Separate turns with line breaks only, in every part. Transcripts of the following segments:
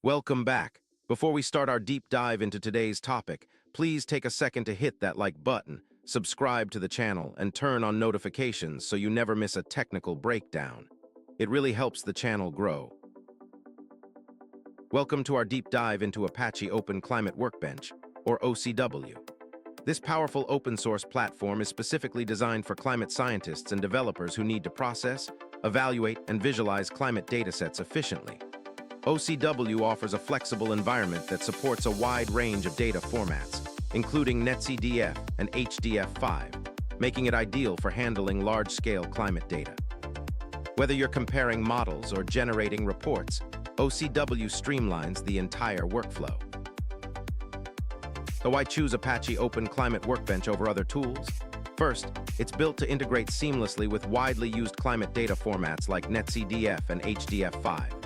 Welcome back. Before we start our deep dive into today's topic, please take a second to hit that like button, subscribe to the channel, and turn on notifications so you never miss a technical breakdown. It really helps the channel grow. Welcome to our deep dive into Apache Open Climate Workbench, or OCW. This powerful open-source platform is specifically designed for climate scientists and developers who need to process, evaluate, and visualize climate datasets efficiently. OCW offers a flexible environment that supports a wide range of data formats, including NetCDF and HDF5, making it ideal for handling large-scale climate data. Whether you're comparing models or generating reports, OCW streamlines the entire workflow. So why choose Apache Open Climate Workbench over other tools? First, it's built to integrate seamlessly with widely used climate data formats like NetCDF and HDF5.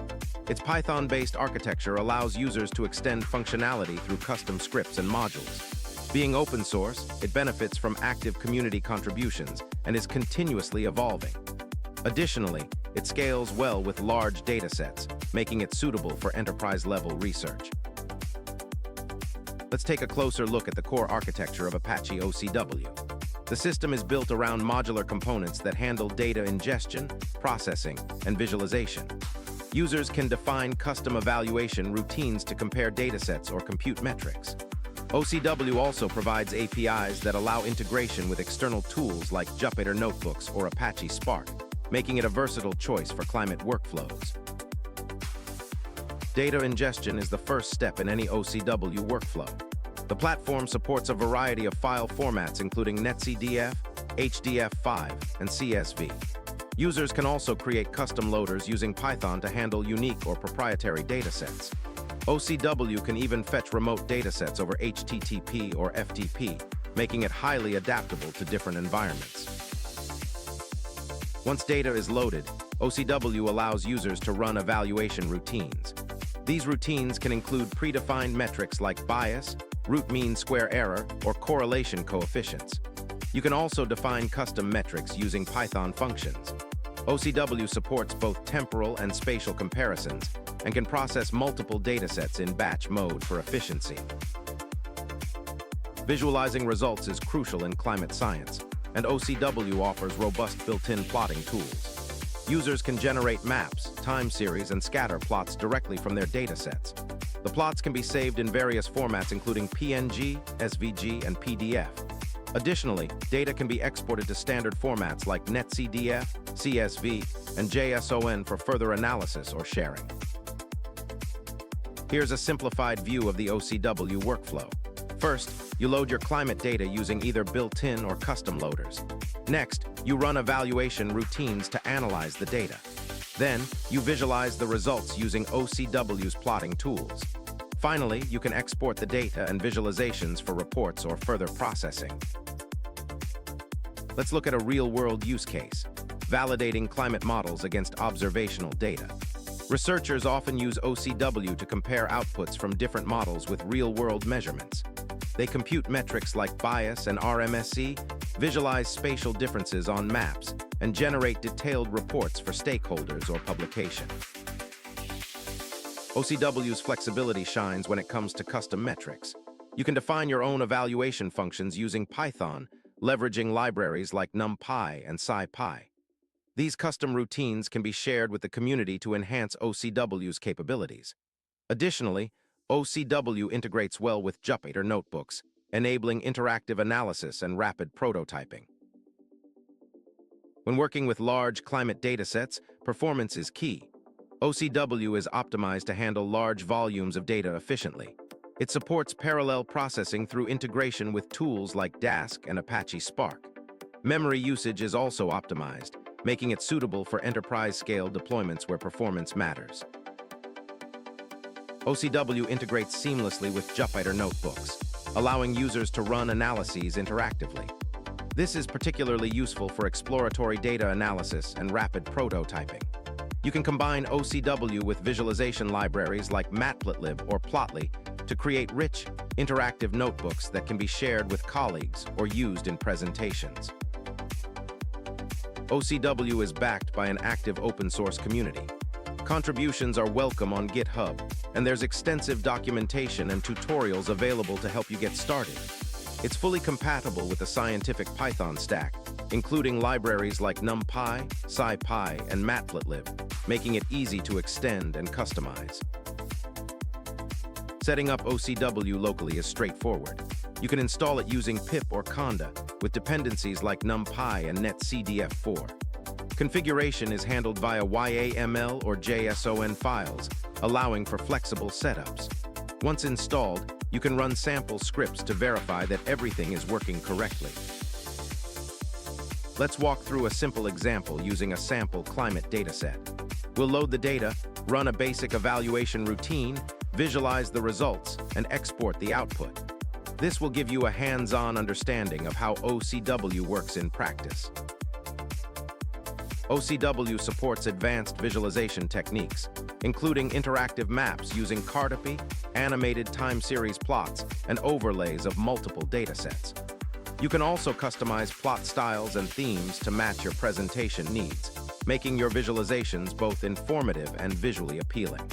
Its Python-based architecture allows users to extend functionality through custom scripts and modules. Being open source, it benefits from active community contributions and is continuously evolving. Additionally, it scales well with large datasets, making it suitable for enterprise-level research. Let's take a closer look at the core architecture of Apache OCW. The system is built around modular components that handle data ingestion, processing, and visualization. Users can define custom evaluation routines to compare datasets or compute metrics. OCW also provides APIs that allow integration with external tools like Jupyter Notebooks or Apache Spark, making it a versatile choice for climate workflows. Data ingestion is the first step in any OCW workflow. The platform supports a variety of file formats including NetCDF, HDF5, and CSV. Users can also create custom loaders using Python to handle unique or proprietary datasets. OCW can even fetch remote datasets over HTTP or FTP, making it highly adaptable to different environments. Once data is loaded, OCW allows users to run evaluation routines. These routines can include predefined metrics like bias, root mean square error, or correlation coefficients. You can also define custom metrics using Python functions. OCW supports both temporal and spatial comparisons and can process multiple datasets in batch mode for efficiency. Visualizing results is crucial in climate science, and OCW offers robust built-in plotting tools. Users can generate maps, time series, and scatter plots directly from their datasets. The plots can be saved in various formats including PNG, SVG, and PDF. Additionally, data can be exported to standard formats like NetCDF, CSV, and JSON for further analysis or sharing. Here's a simplified view of the OCW workflow. First, you load your climate data using either built-in or custom loaders. Next, you run evaluation routines to analyze the data. Then, you visualize the results using OCW's plotting tools. Finally, you can export the data and visualizations for reports or further processing. Let's look at a real-world use case, validating climate models against observational data. Researchers often use OCW to compare outputs from different models with real-world measurements. They compute metrics like bias and RMSE, visualize spatial differences on maps, and generate detailed reports for stakeholders or publication. OCW's flexibility shines when it comes to custom metrics. You can define your own evaluation functions using Python, leveraging libraries like NumPy and SciPy. These custom routines can be shared with the community to enhance OCW's capabilities. Additionally, OCW integrates well with Jupyter Notebooks, enabling interactive analysis and rapid prototyping. When working with large climate datasets, performance is key. OCW is optimized to handle large volumes of data efficiently. It supports parallel processing through integration with tools like Dask and Apache Spark. Memory usage is also optimized, making it suitable for enterprise-scale deployments where performance matters. OCW integrates seamlessly with Jupyter Notebooks, allowing users to run analyses interactively. This is particularly useful for exploratory data analysis and rapid prototyping. You can combine OCW with visualization libraries like Matplotlib or Plotly to create rich, interactive notebooks that can be shared with colleagues or used in presentations. OCW is backed by an active open-source community. Contributions are welcome on GitHub, and there's extensive documentation and tutorials available to help you get started. It's fully compatible with the scientific Python stack, including libraries like NumPy, SciPy, and Matplotlib, making it easy to extend and customize. Setting up OCW locally is straightforward. You can install it using pip or conda, with dependencies like NumPy and NetCDF 4. Configuration is handled via YAML or JSON files, allowing for flexible setups. Once installed, you can run sample scripts to verify that everything is working correctly. Let's walk through a simple example using a sample climate dataset. We'll load the data, run a basic evaluation routine, visualize the results, and export the output. This will give you a hands-on understanding of how OCW works in practice. OCW supports advanced visualization techniques, including interactive maps using Cartopy, animated time series plots, and overlays of multiple datasets. You can also customize plot styles and themes to match your presentation needs, making your visualizations both informative and visually appealing.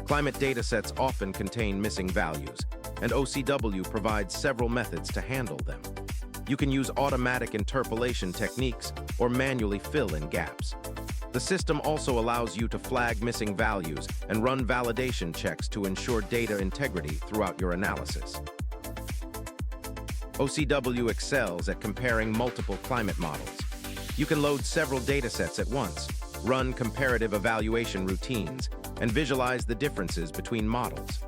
Climate datasets often contain missing values, and OCW provides several methods to handle them. You can use automatic interpolation techniques or manually fill in gaps. The system also allows you to flag missing values and run validation checks to ensure data integrity throughout your analysis. OCW excels at comparing multiple climate models. You can load several datasets at once, run comparative evaluation routines, and visualize the differences between models.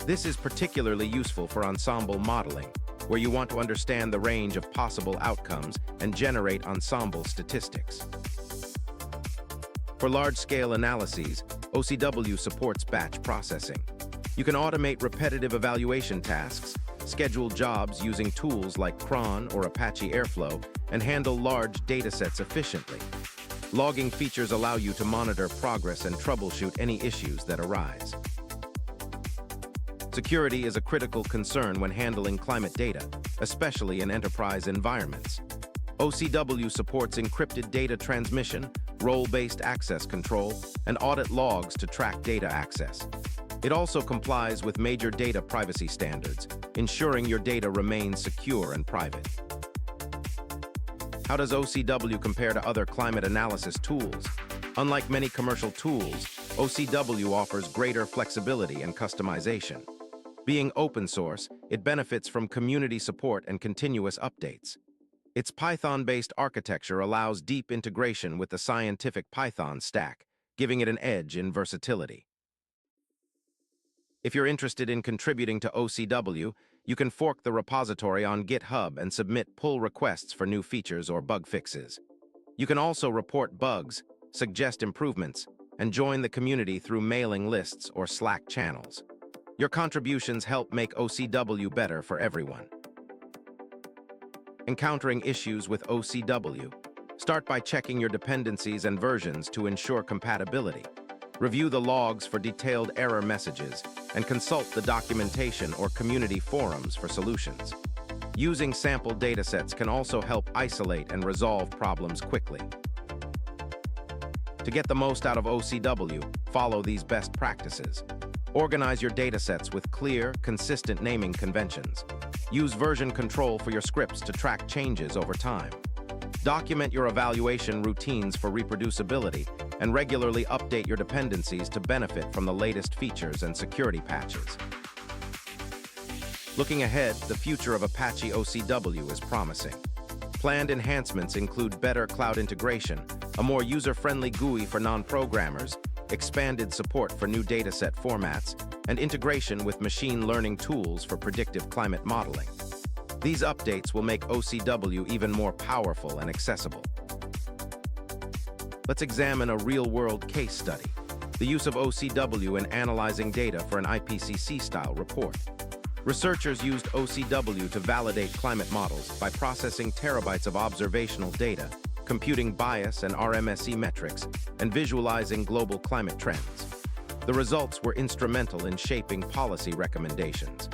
This is particularly useful for ensemble modeling, where you want to understand the range of possible outcomes and generate ensemble statistics. For large-scale analyses, OCW supports batch processing. You can automate repetitive evaluation tasks, schedule jobs using tools like cron or Apache Airflow, and handle large datasets efficiently. Logging features allow you to monitor progress and troubleshoot any issues that arise. Security is a critical concern when handling climate data, especially in enterprise environments. OCW supports encrypted data transmission, role-based access control, and audit logs to track data access. It also complies with major data privacy standards, ensuring your data remains secure and private. How does OCW compare to other climate analysis tools? Unlike many commercial tools, OCW offers greater flexibility and customization. Being open source, it benefits from community support and continuous updates. Its Python-based architecture allows deep integration with the scientific Python stack, giving it an edge in versatility. If you're interested in contributing to OCW, you can fork the repository on GitHub and submit pull requests for new features or bug fixes. You can also report bugs, suggest improvements, and join the community through mailing lists or Slack channels. Your contributions help make OCW better for everyone. Encountering issues with OCW? Start by checking your dependencies and versions to ensure compatibility. Review the logs for detailed error messages, and consult the documentation or community forums for solutions. Using sample datasets can also help isolate and resolve problems quickly. To get the most out of OCW, follow these best practices. Organize your datasets with clear, consistent naming conventions. Use version control for your scripts to track changes over time. Document your evaluation routines for reproducibility, and regularly update your dependencies to benefit from the latest features and security patches. Looking ahead, the future of Apache OCW is promising. Planned enhancements include better cloud integration, a more user-friendly GUI for non-programmers, expanded support for new dataset formats, and integration with machine learning tools for predictive climate modeling. These updates will make OCW even more powerful and accessible. Let's examine a real-world case study, the use of OCW in analyzing data for an IPCC-style report. Researchers used OCW to validate climate models by processing terabytes of observational data, computing bias and RMSE metrics, and visualizing global climate trends. The results were instrumental in shaping policy recommendations.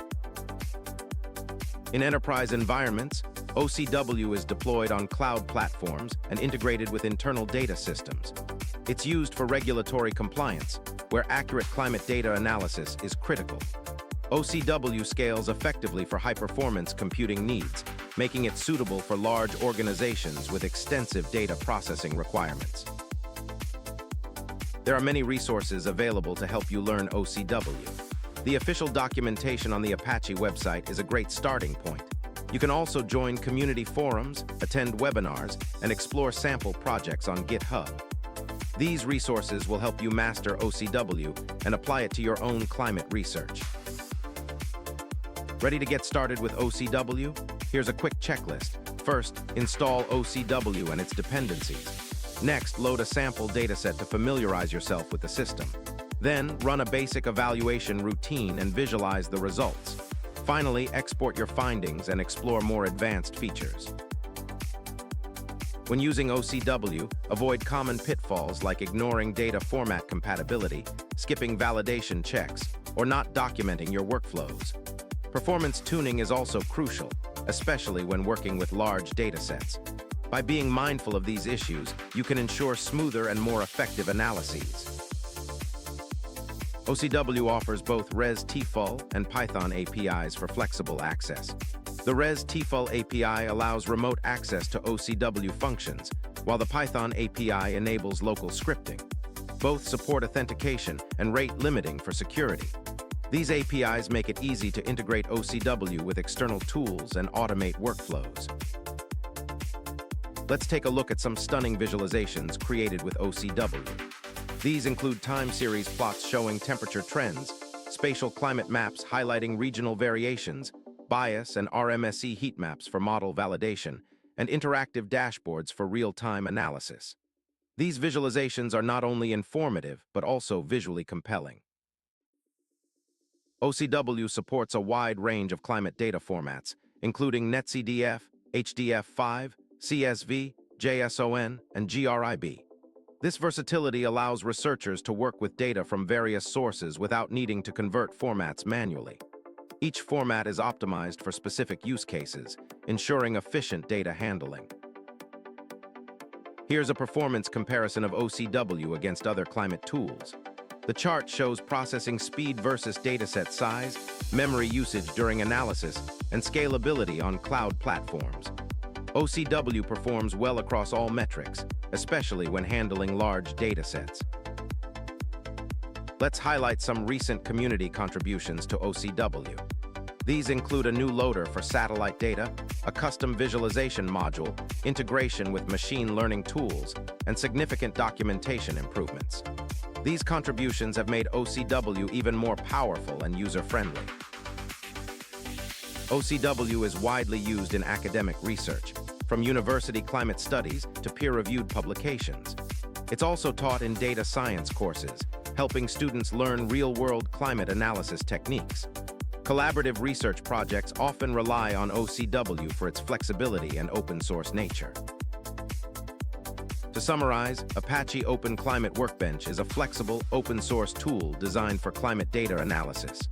In enterprise environments, OCW is deployed on cloud platforms and integrated with internal data systems. It's used for regulatory compliance, where accurate climate data analysis is critical. OCW scales effectively for high-performance computing needs, making it suitable for large organizations with extensive data processing requirements. There are many resources available to help you learn OCW. The official documentation on the Apache website is a great starting point. You can also join community forums, attend webinars, and explore sample projects on GitHub. These resources will help you master OCW and apply it to your own climate research. Ready to get started with OCW? Here's a quick checklist. First, install OCW and its dependencies. Next, load a sample dataset to familiarize yourself with the system. Then, run a basic evaluation routine and visualize the results. Finally, export your findings and explore more advanced features. When using OCW, avoid common pitfalls like ignoring data format compatibility, skipping validation checks, or not documenting your workflows. Performance tuning is also crucial, especially when working with large datasets. By being mindful of these issues, you can ensure smoother and more effective analyses. OCW offers both res-tful and Python APIs for flexible access. The res-tful API allows remote access to OCW functions, while the Python API enables local scripting. Both support authentication and rate limiting for security. These APIs make it easy to integrate OCW with external tools and automate workflows. Let's take a look at some stunning visualizations created with OCW. These include time series plots showing temperature trends, spatial climate maps highlighting regional variations, bias and RMSE heat maps for model validation, and interactive dashboards for real-time analysis. These visualizations are not only informative, but also visually compelling. OCW supports a wide range of climate data formats, including NetCDF, HDF5, CSV, JSON, and GRIB. This versatility allows researchers to work with data from various sources without needing to convert formats manually. Each format is optimized for specific use cases, ensuring efficient data handling. Here's a performance comparison of OCW against other climate tools. The chart shows processing speed versus dataset size, memory usage during analysis, and scalability on cloud platforms. OCW performs well across all metrics, especially when handling large datasets. Let's highlight some recent community contributions to OCW. These include a new loader for satellite data, a custom visualization module, integration with machine learning tools, and significant documentation improvements. These contributions have made OCW even more powerful and user-friendly. OCW is widely used in academic research, from university climate studies to peer-reviewed publications. It's also taught in data science courses, helping students learn real-world climate analysis techniques. Collaborative research projects often rely on OCW for its flexibility and open-source nature. To summarize, Apache Open Climate Workbench is a flexible, open-source tool designed for climate data analysis.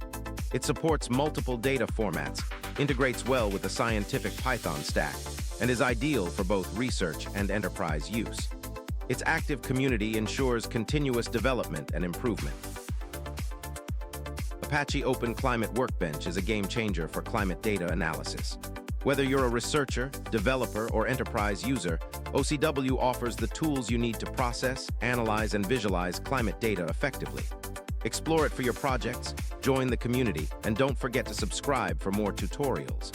It supports multiple data formats, integrates well with the scientific Python stack, and is ideal for both research and enterprise use. Its active community ensures continuous development and improvement. Apache Open Climate Workbench is a game-changer for climate data analysis. Whether you're a researcher, developer, or enterprise user, OCW offers the tools you need to process, analyze, and visualize climate data effectively. Explore it for your projects, join the community, and don't forget to subscribe for more tutorials.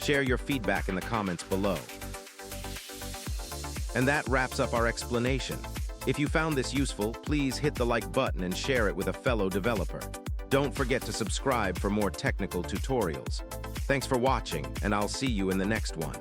Share your feedback in the comments below. And that wraps up our explanation. If you found this useful, please hit the like button and share it with a fellow developer. Don't forget to subscribe for more technical tutorials. Thanks for watching, and I'll see you in the next one.